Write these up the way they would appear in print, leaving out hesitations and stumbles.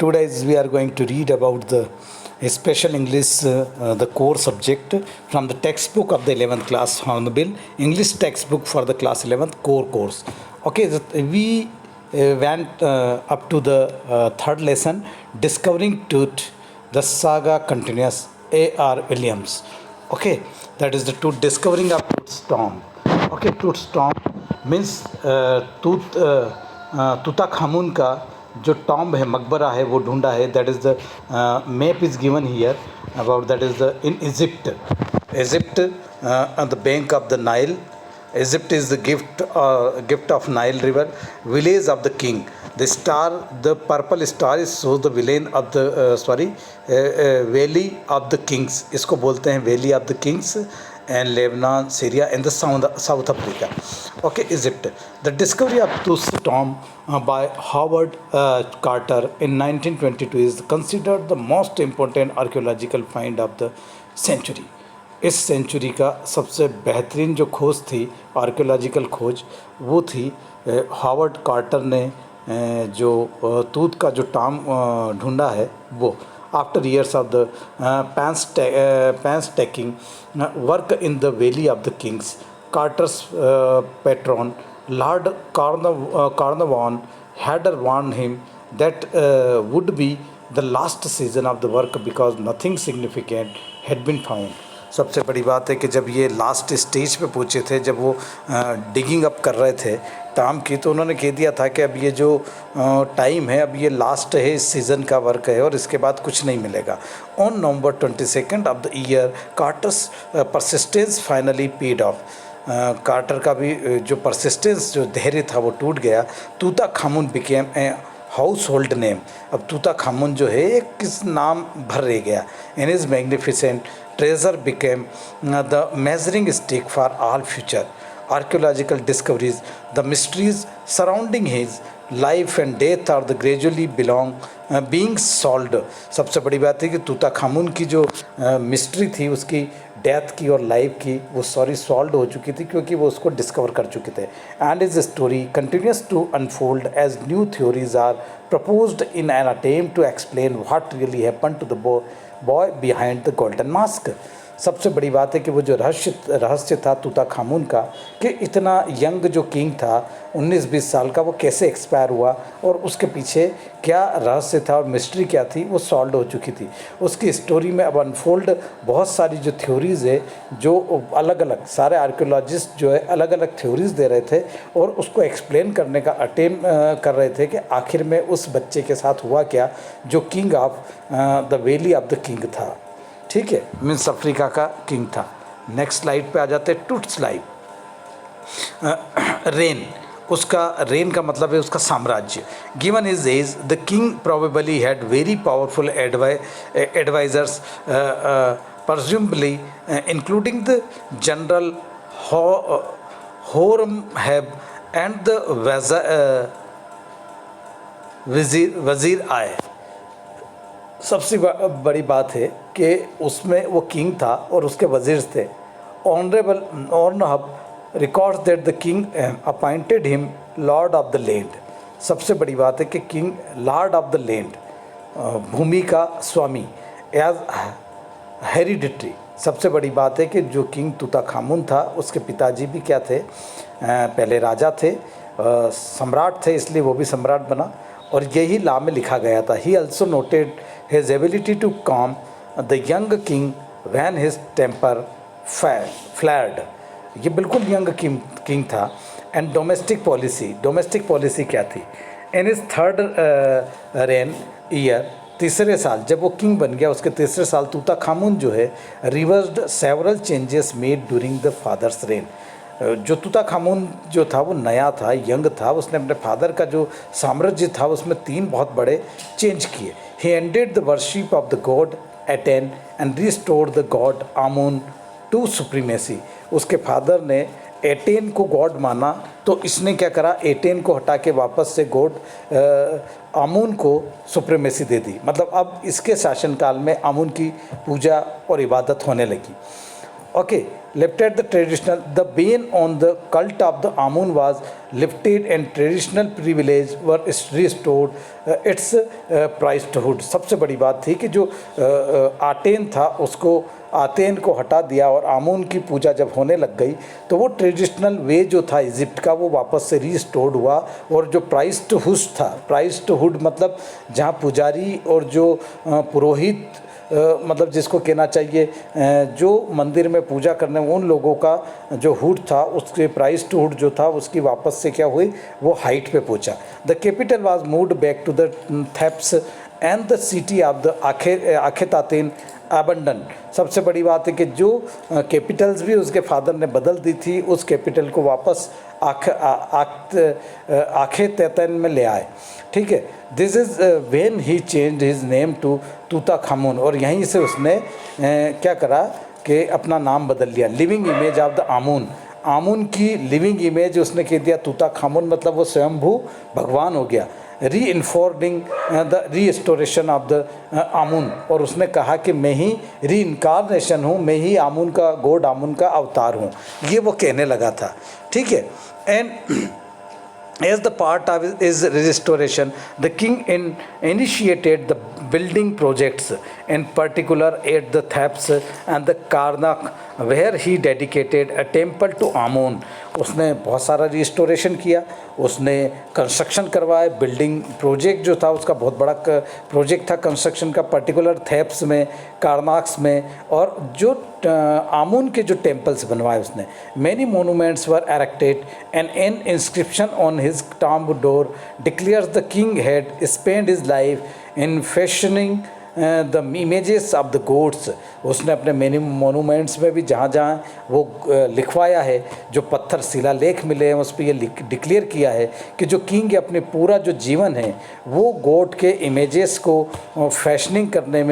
Today we are going to read about the special English, the core subject from the textbook of the 11th class Hornbill English textbook for the class 11th core course. Okay, we went up to the third lesson, Discovering Truth. The saga continues. A.R. Williams. Okay, that is the to discovering of Tooth's tomb. Okay, Tooth's tomb means तूताखामुन का जो tomb है, मकबरा है, वो ढूंढा है. That is the map is given here about that is the in Egypt on the bank of the Nile. Egypt is the gift of Nile river, village of the king. The star, the purple star is shows the villain of the valley of the kings. इसको बोलते हैं valley of the kings. And Lebanon, Syria, and the South Africa. Okay, Egypt. The discovery of Tooth's tomb by Howard Carter in 1922 is considered the most important archaeological find of the century. इस century का सबसे बेहतरीन जो खोज थी, archaeological खोज, वो थी हावर्ड कार्टर ने जो तूत का जो टॉम्ब ढूंढा है वो. After years of the painstaking work in the Valley of the Kings, Carter's patron, Lord Carnarvon, had warned him that would be the last season of the work because nothing significant had been found. सबसे बड़ी बात है कि जब ये last stage पे पहुँचे थे, जब वो डिगिंग अप कर रहे थे टॉम्ब की, तो उन्होंने कह दिया था कि अब ये जो टाइम है, अब ये लास्ट है, इस सीज़न का वर्क है और इसके बाद कुछ नहीं मिलेगा. On November 22 of the year, Carter's persistence finally paid off. Carter का भी जो परसिस्टेंस, जो धैर्य था, वो टूट गया. Tutankhamun became a household name. अब तूताखामुन जो है एक किस नाम भर रह गया. In its magnificent treasure became the measuring stick for all future archaeological discoveries. The mysteries surrounding his life and death are the gradually being solved. सबसे बड़ी बात है कि तूताखामुन की जो मिस्ट्री थी, उसकी डेथ की और लाइफ की, वो सॉल्व हो चुकी थी क्योंकि वो उसको डिस्कवर कर चुके थे. And his story continues to unfold as new theories are proposed in an attempt to explain what really happened to the boy behind the golden mask. सबसे बड़ी बात है कि वो जो रहस्य था तूताखामुन का, कि इतना यंग जो किंग था 19-20 साल का, वो कैसे एक्सपायर हुआ और उसके पीछे क्या रहस्य था और मिस्ट्री क्या थी, वो सॉल्व हो चुकी थी. उसकी स्टोरी में अब अनफोल्ड बहुत सारी जो थ्योरीज़ है, जो अलग अलग सारे आर्कियोलॉजिस्ट जो है अलग अलग थ्योरीज़ दे रहे थे और उसको एक्सप्लेन करने का अटेम्प्ट कर रहे थे कि आखिर में उस बच्चे के साथ हुआ क्या जो king of the valley of the king था. ठीक है, मीन्स अफ्रीका का किंग था. नेक्स्ट स्लाइड पे आ जाते हैं. Tut's life. रेन, उसका रेन का मतलब है उसका साम्राज्य. Given his age, the king probably had very powerful advisers, presumably including the general Horemheb and the वज़ीर आए. सबसे बड़ी बात है कि उसमें वो किंग था और उसके वज़ीर थे. Honourable Horemheb records that the king appointed him lord of the land. सबसे बड़ी बात है कि king lord of the land, भूमि का स्वामी, एज हेरिडिटरी. सबसे बड़ी बात है कि जो किंग तूताखामुन था, उसके पिताजी भी क्या थे, पहले राजा थे, सम्राट थे, इसलिए वो भी सम्राट बना और यही लॉ में लिखा गया था. He also noted his ability to calm the young king when his temper flared. ये बिल्कुल यंग किंग था. एंड डोमेस्टिक पॉलिसी क्या थी. इन इस थर्ड रेन ईयर, तीसरे साल जब वो किंग बन गया, उसके तीसरे साल तूताखामुन जो है reversed several changes made during the father's reign. जो तूताखामुन जो था वो नया था, यंग था, उसने अपने फादर का जो साम्राज्य था उसमें 3 बहुत बड़े चेंज किए. He ended the worship of the god Aten and restored the god Amun to supremacy. उसके फादर ने एटेन को गॉड माना, तो इसने क्या करा, एटेन को हटा के वापस से गॉड आमुन को सुप्रीमेसी दे दी. मतलब अब इसके शासनकाल में आमुन की पूजा और इबादत होने लगी. Okay, lifted the traditional, the ban on the cult of the Amun was lifted and traditional privilege were restored its priesthood. सबसे बड़ी बात थी कि जो आटेन था उसको आतेन को हटा दिया और आमून की पूजा जब होने लग गई तो वो ट्रेडिशनल वे जो था इजिप्ट का वो वापस से रीस्टोर्ड हुआ। और जो प्राइस्टहुड था, प्राइस्टहुड मतलब जहाँ पुजारी और जो पुरोहित मतलब जिसको कहना चाहिए जो मंदिर में पूजा करने उन लोगों का जो हुड था उसके प्राइस्टहुड जो था उसकी वापस से क्या हुई, वो हाइट पे पहुंचा। The capital was moved back to the Thebes and the city of the Akhetaten abandon. सबसे बड़ी बात है कि जो कैपिटल्स भी उसके फादर ने बदल दी थी उस कैपिटल को वापस आखेतातिन में ले आए। ठीक है, this is when he changed his name to Tutankhamun. और यहीं से उसने क्या करा कि अपना नाम बदल लिया। लिविंग इमेज ऑफ द आमून, आमून की लिविंग इमेज उसने कह दिया तूताखामुन, मतलब वो स्वयंभू भगवान हो गया। री इन्फोर्डिंग द रीस्टोरेशन ऑफ द आमून, और उसने कहा कि मैं ही री इनकारनेशन हूँ, मैं ही आमून का गॉड आमून का अवतार हूँ, ये वो कहने लगा था। ठीक है, and as the part of his restoration, the king initiated the building projects, in particular at the Thebes and the Karnak, where he dedicated a temple to Amun. उसने बहुत सारा रिस्टोरेशन किया, उसने कंस्ट्रक्शन करवाए। बिल्डिंग प्रोजेक्ट जो था उसका बहुत बड़ा प्रोजेक्ट था कंस्ट्रक्शन का, पर्टिकुलर थेप्स में, कारनाक्स में, और जो आमून के जो टेम्पल्स बनवाए उसने। Many monuments were erected and an inscription on his tomb door declares the king had spend his life in fashioning the images of the gods. उसने अपने मैनी मोनूमेंट्स में भी जहाँ जहाँ वो लिखवाया है, जो पत्थर शिलालेख मिले हैं उस पर ये डिक्लेयर किया है कि जो किंग अपने पूरा जो जीवन है वो गॉड के इमेजेस को फैशनिंग करने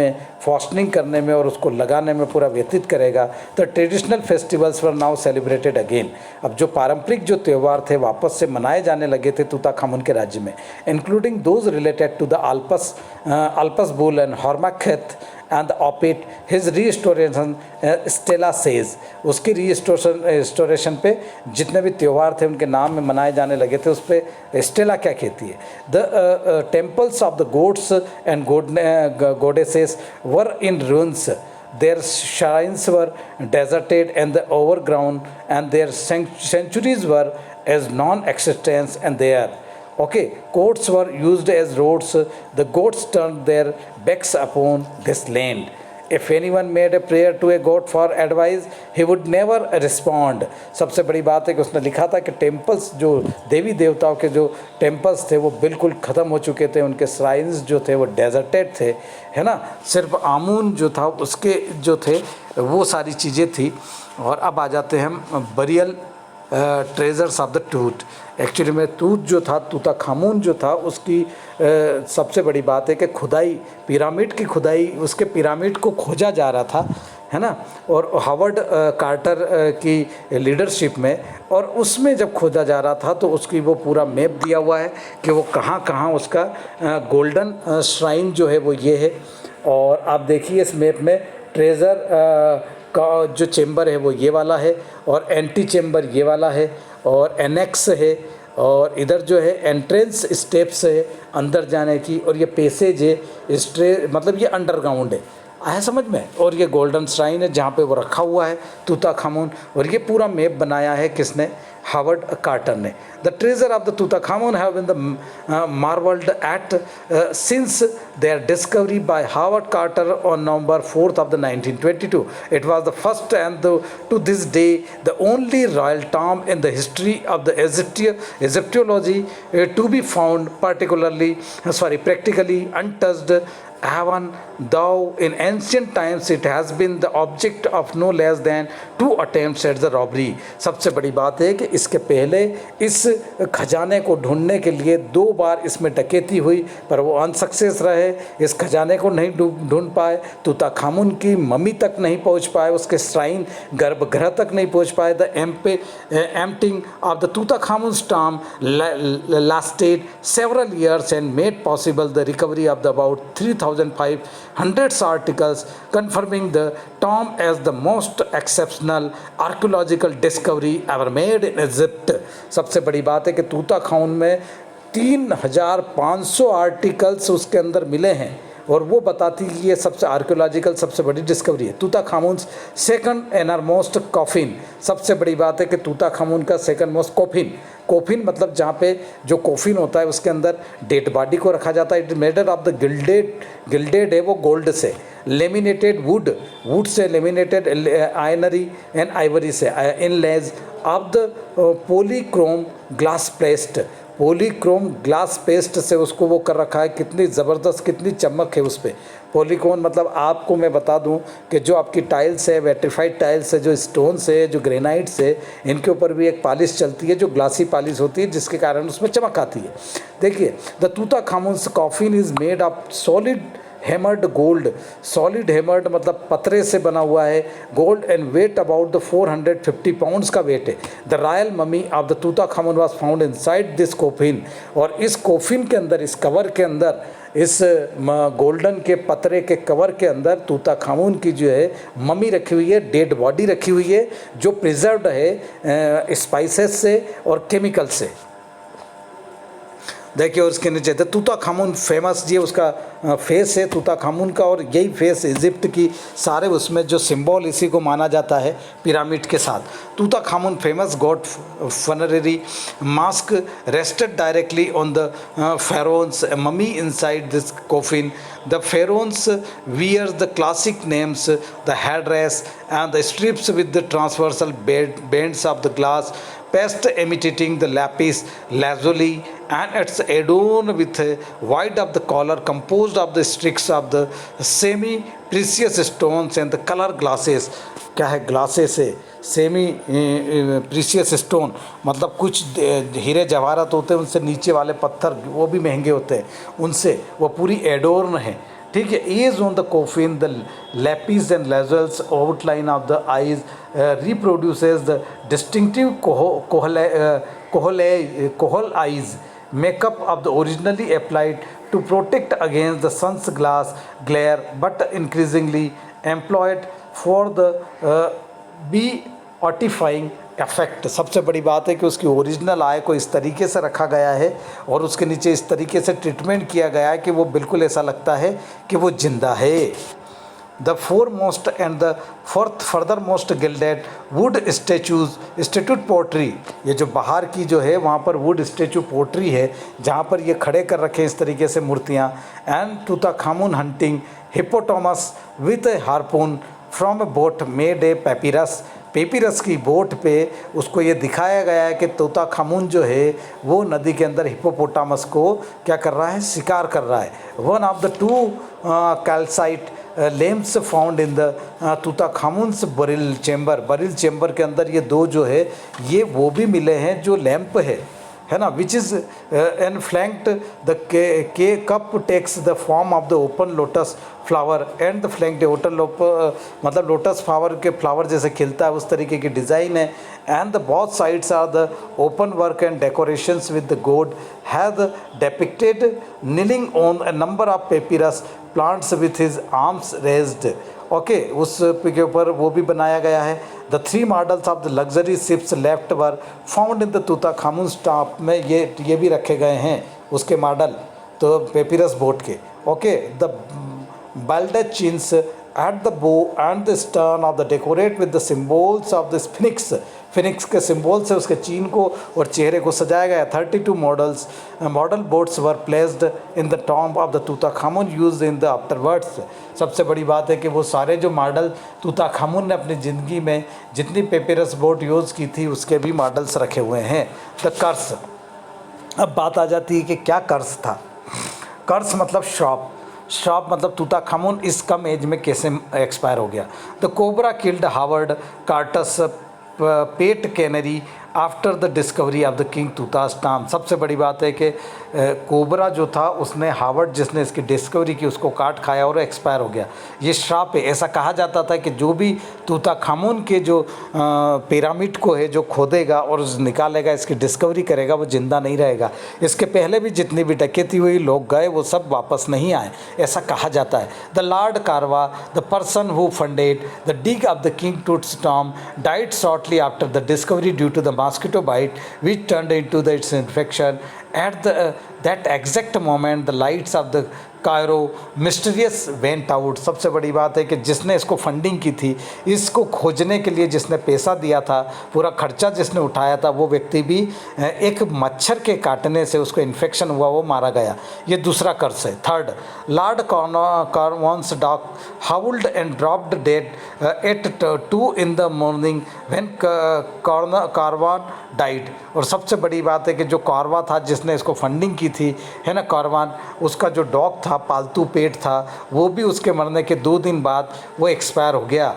में और उसको लगाने में पूरा व्यतीत करेगा। तो traditional festivals were now celebrated again. अब जो पारंपरिक जो त्यौहार थे वापस से मनाए जाने लगे थे तूताखामुन के राज्य में, including those related to the Apis bull and Horemakhet and Opet. His restoration stela says, उसकी रीस्टोरेशन पे जितने भी त्यौहार थे उनके नाम में मनाए जाने लगे थे, उस पर स्टेला क्या कहती है, the temples of the gods and goddesses were in ruins. Their shrines were deserted and the overgrown, and their sanctuaries were as non-existent and there. Okay, courts were used as roads. The gods turned their backs upon this land. If anyone made a prayer to a god for advice, he would never respond. सबसे बड़ी बात है कि उसने लिखा था कि temples जो देवी देवताओं के जो टेम्पल्स थे वो बिल्कुल ख़त्म हो चुके थे, उनके श्राइन्स जो थे वो डेजर्टेड थे, है ना। सिर्फ आमून जो था उसके जो थे वो सारी चीज़ें थी। और अब आ जाते हैं हम burial treasures of the tooth. Actually में टूथ जो था, तूताखामुन जो था, उसकी सबसे बड़ी बात है कि खुदाई, पिरामिड की खुदाई, उसके पिरामिड को खोजा जा रहा था, है ना। और हावर्ड कार्टर की लीडरशिप में, और उसमें जब खोजा जा रहा था तो उसकी वो पूरा मैप दिया हुआ है कि वो कहाँ कहाँ उसका गोल्डन श्राइन जो है वो ये है। और आप देखिए इस मैप में ट्रेज़र का जो चेम्बर है वो ये वाला है, और एंटी चेम्बर ये वाला है, और एनेक्स है, और इधर जो है एंट्रेंस स्टेप्स है अंदर जाने की, और ये पैसेज है, मतलब ये अंडरग्राउंड है। आया समझ में। और ये गोल्डन श्राइन है जहाँ पे वो रखा हुआ है तूताखामुन। और ये पूरा मैप बनाया है किसने, हावर्ड कार्टर ने। The treasure of the Tutankhamun have been the marvelled at since their discovery by Howard Carter on November 4th of the 1922. It was the first and to this day the only royal tomb in the history of the Egyptology to be found practically untouched. Even though in ancient times it has been the object of no less than 2 attempts at the robbery. सबसे बड़ी बात है कि इसके पहले इस खजाने को ढूंढने के लिए 2 बार इसमें डकैती हुई, पर वो अनसक्सेस रहे। इस खजाने को नहीं ढूंढ पाए, तूताखामुन की मम्मी तक नहीं पहुंच पाए, उसके श्राइन गर्भगृह तक नहीं पहुंच पाए। The emptying of the Tutankhamun's tomb lasted several years and made possible the recovery of the about 3,000 3,500 articles confirming the tomb as the most exceptional archaeological discovery ever made in Egypt। सबसे बड़ी बात है कि तूता खाउन में 3,500 articles उसके अंदर मिले हैं और वो बताती है कि ये सबसे आर्कियोलॉजिकल सबसे बड़ी डिस्कवरी है। तूता खामून सेकंड एनरमोस्ट कॉफिन, सबसे बड़ी बात है कि तूता खामून का सेकंड मोस्ट कोफिन, कोफिन मतलब जहाँ पे जो कोफिन होता है उसके अंदर डेड बॉडी को रखा जाता है। It made of the gilded है वो गोल्ड से, लेमिनेटेड वुड से, लेमिनेटेड आयनरी एंड आइवरी से, inlays of the polychrome glass paste, polychrome glass paste से उसको वो कर रखा है। कितनी ज़बरदस्त, कितनी चमक है उस पर। पॉलीक्रोम मतलब आपको मैं बता दूं कि जो आपकी टाइल्स है, वेट्रीफाइड टाइल्स है, जो स्टोन्स है, जो ग्रेनाइट्स है, इनके ऊपर भी एक पॉलिश चलती है जो ग्लासी पॉलिश होती है जिसके कारण उसमें चमक आती है। देखिए, the Tutankhamun coffin is made of solid hammered gold, solid hammered मतलब पतरे से बना हुआ है, gold and weight about the 450 pounds का वेट है। The royal mummy of the Tutankhamun was found inside this coffin, और इस कोफिन के अंदर, इस कवर के अंदर, इस गोल्डन के पतरे के कवर के अंदर तूता खामून की जो है ममी रखी हुई है, डेड बॉडी रखी हुई है जो प्रिजर्व्ड है स्पाइसेस से और केमिकल से। देखिए, और उसके नीचे तूता खामून फेमस, ये उसका फेस है तूता खामून का, और यही फेस इजिप्ट की सारे उसमें जो सिंबल इसी को माना जाता है पिरामिड के साथ। Tutankhamun famous gold funerary mask rested directly on the pharaoh's mummy inside this coffin. The pharaohs wears the classic names, the headdress and the strips with the transversal bands of the glass past imitating the lapis lazuli, and it's adorned with white of the collar composed of the streaks of the semi precious stones and the color glasses। क्या है glasses है, semi precious stone मतलब कुछ हीरे जवाहरात होते हैं, उनसे नीचे वाले पत्थर वो भी महंगे होते हैं, उनसे वो पूरी एडोर्न है। ठीक है, is on the coffin the lapis and lazuli outline of the eyes reproduces the distinctive kohl eyes makeup of the originally applied to protect against the sun's glass glare but increasingly employed for the beautifying effect. सबसे बड़ी बात है कि उसकी original आय को इस तरीके से रखा गया है और उसके नीचे इस तरीके से ट्रीटमेंट किया गया है कि वो बिल्कुल ऐसा लगता है कि वो जिंदा है। The foremost and the furthermost gilded wood statuette portray, ये जो बाहर की जो है वहाँ पर वुड स्टेचू पोट्री है जहाँ पर ये खड़े कर रखे इस तरीके से मूर्तियाँ। And Tutankhamun hunting hippopotamus with a harpoon from a boat made a papyrus, papyrus की बोट पे उसको ये दिखाया गया है कि तूता खामून जो है वो नदी के अंदर हिपोपोटामस को क्या कर रहा है, शिकार कर रहा है। One of the two calcite lamps found in the Tutankhamun's burial chamber के अंदर ये दो जो है ये वो भी मिले हैं जो लैंप है ना, विच इज़ एनफ्लैंक्ड द के cup takes the form of the open lotus flower and the flanked मतलब लोटस फ्लावर के फ्लावर जैसे खिलता है उस तरीके की डिज़ाइन है। And the both sides are the open work and decorations with the god have depicted kneeling on a number of papyrus plants with his arms raised. Okay, उस के ऊपर वो भी बनाया गया है। The three models of the luxury ships left were found in the Tutankhamun स्टॉप में ये भी रखे गए हैं उसके मॉडल तो पेपिरस बोट के। Okay, the baldachins at the bow and the stern of the decorate with the symbols of the phoenix, Phoenix के सिंबल से उसके चीन को और चेहरे को सजाया गया। 32 model boats were placed in the tomb of the Tutankhamun use in the afterwards. सबसे बड़ी बात है कि वो सारे जो मॉडल तूता खामून ने अपनी ज़िंदगी में जितनी पेपिरस बोट यूज़ की थी उसके भी मॉडल्स रखे हुए हैं। द कर्स, अब बात आ जाती है कि क्या कर्स था। कर्स मतलब शॉप मतलब तूता खामून इस कम एज में कैसे एक्सपायर हो गया। The cobra killed Howard Carter's pet canary after the discovery of the king Tut's tomb. सबसे बड़ी बात है कि कोबरा जो था उसने हावर्ड जिसने इसकी डिस्कवरी की उसको काट खाया और एक्सपायर हो गया। ये श्राप है। ऐसा कहा जाता था कि जो भी तूताखामुन के जो पिरामिड को है जो खोदेगा और निकालेगा, इसकी डिस्कवरी करेगा, वो ज़िंदा नहीं रहेगा। इसके पहले भी जितनी भी डकैती हुई लोग गए वो सब वापस नहीं आए, ऐसा कहा जाता है। द लॉर्ड कारवा, the person who funded the dig of the king Toots Tom, died shortly after the discovery due to the mosquito bite which turned into its infection. At that exact moment, the lights of the Cairo mysterious went out. सबसे बड़ी बात है कि जिसने इसको funding की थी, इसको खोजने के लिए जिसने पैसा दिया था, पूरा खर्चा जिसने उठाया था, वो व्यक्ति भी एक मच्छर के काटने से उसको इन्फेक्शन हुआ, वो मारा गया। ये दूसरा कर्स है। Third, lord Cornwallis dog howled and dropped dead at 2 in the morning when Carnarvon died. और सबसे बड़ी बात है कि जो कारवा था जिसने इसको फंडिंग की थी, है ना, कारवान, उसका जो डॉग था, पालतू पेट था, वो भी उसके मरने के 2 दिन बाद वो एक्सपायर हो गया,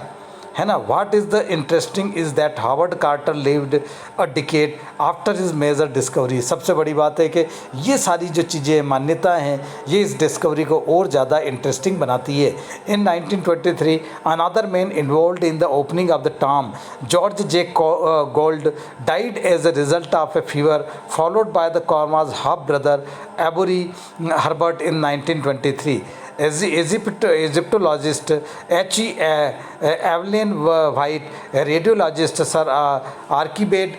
है ना। What is the interesting is that Howard Carter lived a decade after his major discovery. सबसे बड़ी बात है कि ये सारी जो चीज़ें मान्यताएं हैं, ये इस डिस्कवरी को और ज़्यादा इंटरेस्टिंग बनाती है। In 1923 another man involve in the opening of the tomb, George J Gould, died as a result of a fever followed by the Carnarvon's half brother Aubrey Herbert in 1923। Egyptologist H.E. Evelyn White, radiologist Sir Archibald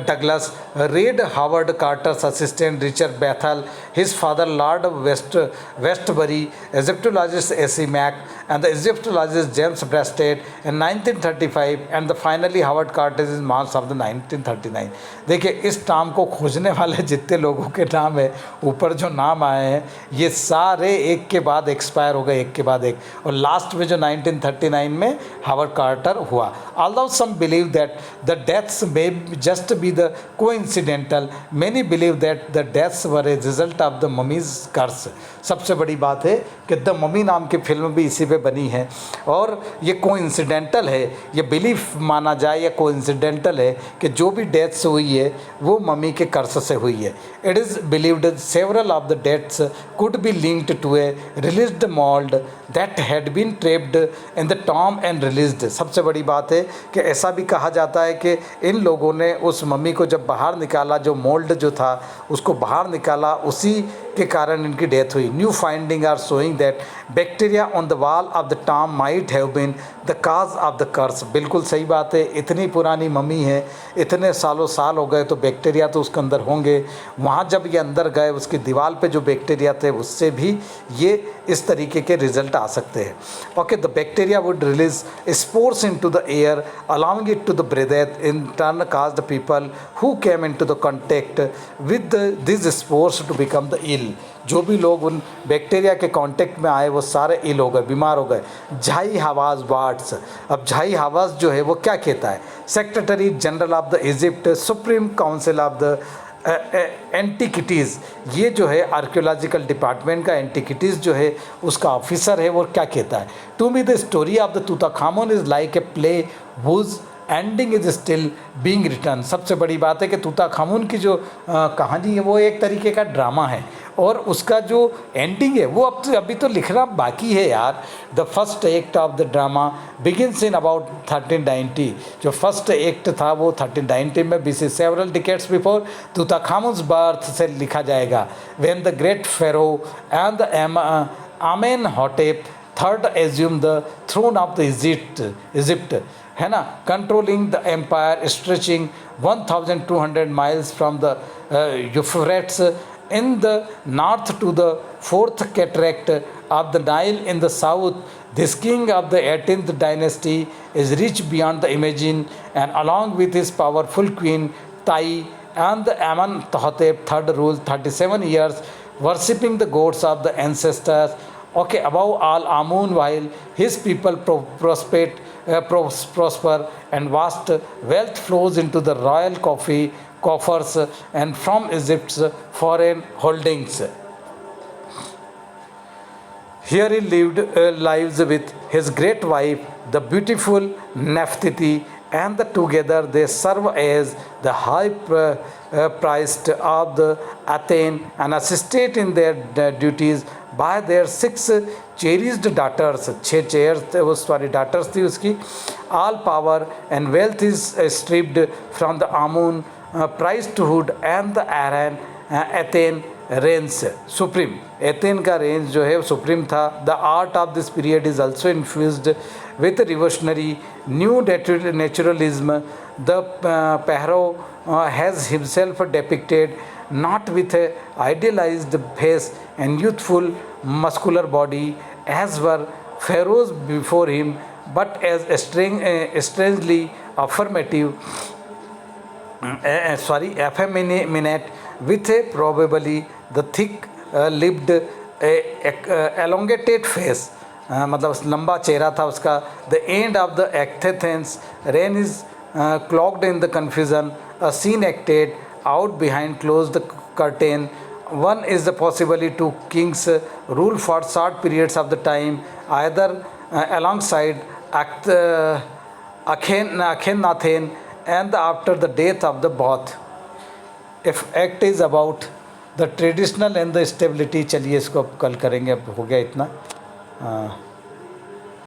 Douglas, Reid Howard Carter's assistant Richard Bethel, his father Lord Westbury, Egyptologist S.E. Mack, and the Egyptologist James Breasted in 1935, and the finally Howard Carter is March of the 1939। देखिए, इस नाम को खोजने वाले जितने लोगों के नाम है, ऊपर जो नाम आए हैं, ये सारे एक के बाद एक्सपायर हो गए, एक के बाद एक, और लास्ट में जो 1939 में हावर्ड कार्टर हुआ। Although some believe that the deaths may just be the coincidental, many believe that the deaths were a result of the mummy's curse। सबसे बड़ी बात है कि द मम्मी नाम की फिल्म भी इसी पे बनी है, और ये कोइंसिडेंटल है, ये बिलीफ माना जाए या कोइंसिडेंटल है कि जो भी डेथ्स हुई है वो मम्मी के कर्स से हुई है। It is believed several of the deaths could be linked to a released mould that had been trapped in the tomb and released. सबसे बड़ी बात है कि ऐसा भी कहा जाता है कि इन लोगों ने उस मम्मी को जब बाहर निकाला, जो मोल्ड जो था उसको बाहर निकाला, उसी के कारण इनकी डेथ हुई। New finding are showing that bacteria on the wall of the tomb might have been the cause of the curse. बिल्कुल सही बात है, इतनी पुरानी मम्मी है, इतने सालों साल हो गए, तो बैक्टीरिया तो उसके अंदर होंगे। वहाँ जब ये अंदर गए, उसकी दीवार पे जो बैक्टीरिया थे उससे भी ये इस तरीके के रिजल्ट आ सकते हैं। Okay, the bacteria would release spores into the air allowing it to the breath, in turn cause the people who came into the contact with this spores to become the ill. जो भी लोग उन bacteria के contact में आए वो सारे इल हो गए, बीमार हो गए। झाई हवाज वाट्स, अब झाई हवाज जो है वो क्या कहता है? Secretary general of the Egypt, supreme council of the antiquities, ये जो है आर्कियोलॉजिकल डिपार्टमेंट का एंटिकिटीज़ जो है उसका ऑफिसर है, वो क्या कहता है? To me the story of the Tutankhamun is like a play whose ending is still being return. सबसे बड़ी बात है कि तूताखामुन की जो कहानी है वो एक तरीके का ड्रामा है, और उसका जो एंडिंग है वो अभी तो लिखना बाकी है यार। The first act of the drama begins in about 1390। जो फर्स्ट एक्ट था वो 1390 में, BC several decades before Tutankhamun's birth से लिखा जाएगा। When the great pharaoh and the Amenhotep third assume the throne of the Egypt, है ना, controlling the empire stretching 1200 miles from the Euphrates in the north to the fourth cataract of the Nile in the south. This king of the 18th dynasty is rich beyond the imagine, and along with his powerful queen Tai and the Amenhotep III ruled 37 years, worshipping the gods of the ancestors. Okay, above all, Amun, while his people prosper and vast wealth flows into the royal coffers and from Egypt's foreign holdings. Here he lived lives with his great wife, the beautiful Nefertiti, and together they serve as the high priest of the Athens and assisted in their duties by their six cherished daughters. छः chair वो sorry daughters थी उसकी. All power and wealth is stripped from the Amun priesthood and the Aaron Athens reigns supreme. Ethane का range जो है supreme था. The art of this period is also infused with revolutionary new naturalism. The Paharo has himself depicted not with a idealized face and youthful muscular body as were pharaohs before him, but as a strangely affirmative effeminate with a probably the thick lipped elongated face. मतलब लंबा चेहरा था उसका. The end of the Athens reign is clogged in the confusion. A scene acted out behind closed curtain. One is the possibility two kings rule for short periods of the time, either alongside Akhenaten and after the death of the both. If act is about the traditional and the stability. चलिए इसको अब कल करेंगे, अब हो गया इतना.